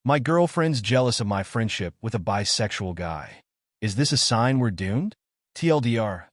My girlfriend's jealous of my friendship with a bisexual guy. Is this a sign we're doomed? TLDR,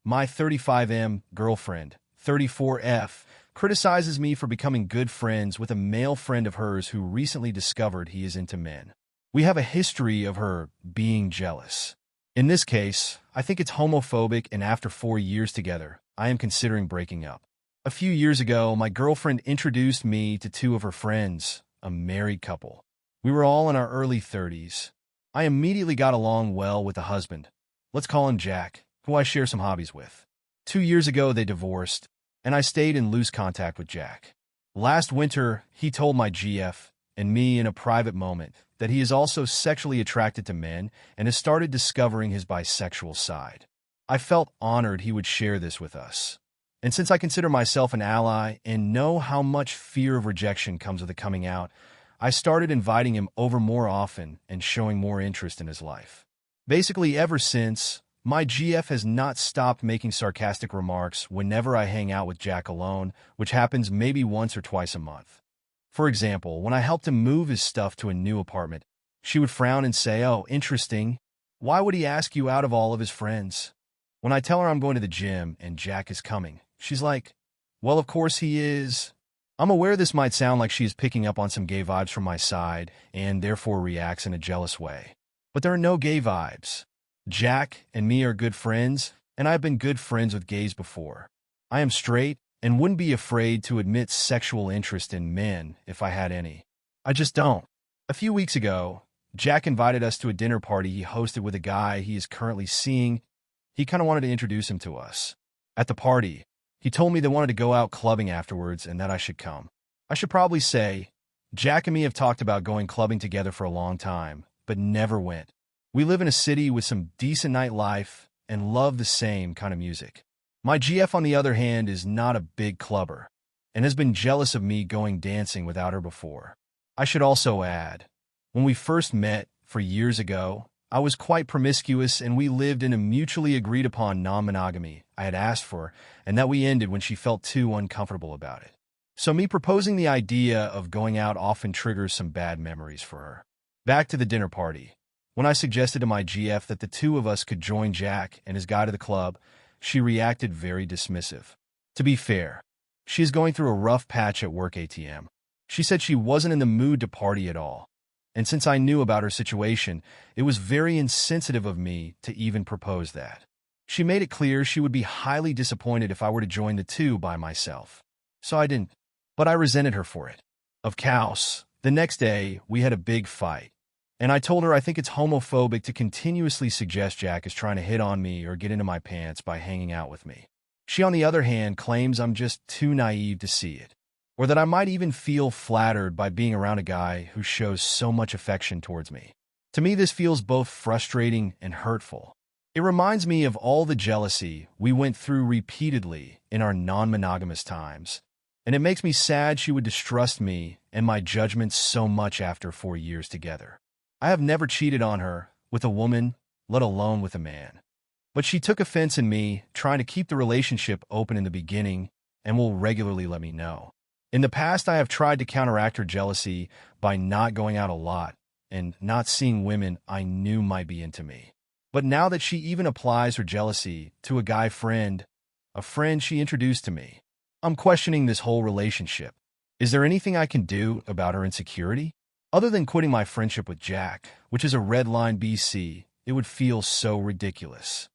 my 35M girlfriend, 34F, criticizes me for becoming good friends with a male friend of hers who recently discovered he is into men. We have a history of her being jealous. In this case, I think it's homophobic, and after 4 years together, I am considering breaking up. A few years ago, my girlfriend introduced me to two of her friends, a married couple. We were all in our early 30s. I immediately got along well with the husband. Let's call him Jack, who I share some hobbies with. 2 years ago, they divorced, and I stayed in loose contact with Jack. Last winter, he told my GF and me in a private moment that he is also sexually attracted to men and has started discovering his bisexual side. I felt honored he would share this with us. And since I consider myself an ally and know how much fear of rejection comes with the coming out, I started inviting him over more often and showing more interest in his life. Basically, ever since, my GF has not stopped making sarcastic remarks whenever I hang out with Jack alone, which happens maybe once or twice a month. For example, when I helped him move his stuff to a new apartment, she would frown and say, "Oh, interesting. Why would he ask you out of all of his friends?" When I tell her I'm going to the gym and Jack is coming, she's like, "Well, of course he is." I'm aware this might sound like she is picking up on some gay vibes from my side and therefore reacts in a jealous way. But there are no gay vibes. Jack and me are good friends, and I've been good friends with gays before. I am straight and wouldn't be afraid to admit sexual interest in men if I had any. I just don't. A few weeks ago, Jack invited us to a dinner party he hosted with a guy he is currently seeing. He kind of wanted to introduce him to us. At the party, he told me they wanted to go out clubbing afterwards and that I should come. I should probably say, Jack and me have talked about going clubbing together for a long time, but never went. We live in a city with some decent nightlife and love the same kind of music. My GF, on the other hand, is not a big clubber and has been jealous of me going dancing without her before. I should also add, when we first met 4 years ago, I was quite promiscuous and we lived in a mutually agreed upon non-monogamy I had asked for, and that we ended when she felt too uncomfortable about it. So me proposing the idea of going out often triggers some bad memories for her. Back to the dinner party. When I suggested to my GF that the two of us could join Jack and his guy to the club, she reacted very dismissive. To be fair, she is going through a rough patch at work ATM. She said she wasn't in the mood to party at all. And since I knew about her situation, it was very insensitive of me to even propose that. She made it clear she would be highly disappointed if I were to join the two by myself. So I didn't. But I resented her for it. Of course, the next day, we had a big fight. And I told her I think it's homophobic to continuously suggest Jack is trying to hit on me or get into my pants by hanging out with me. She, on the other hand, claims I'm just too naive to see it, or that I might even feel flattered by being around a guy who shows so much affection towards me. To me, this feels both frustrating and hurtful. It reminds me of all the jealousy we went through repeatedly in our non-monogamous times, and it makes me sad she would distrust me and my judgment so much after 4 years together. I have never cheated on her with a woman, let alone with a man. But she took offense in me trying to keep the relationship open in the beginning and will regularly let me know. In the past, I have tried to counteract her jealousy by not going out a lot and not seeing women I knew might be into me. But now that she even applies her jealousy to a guy friend, a friend she introduced to me, I'm questioning this whole relationship. Is there anything I can do about her insecurity? Other than quitting my friendship with Jack, which is a red line BC, it would feel so ridiculous.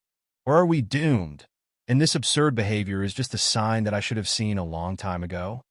Or are we doomed? And this absurd behavior is just a sign that I should have seen a long time ago?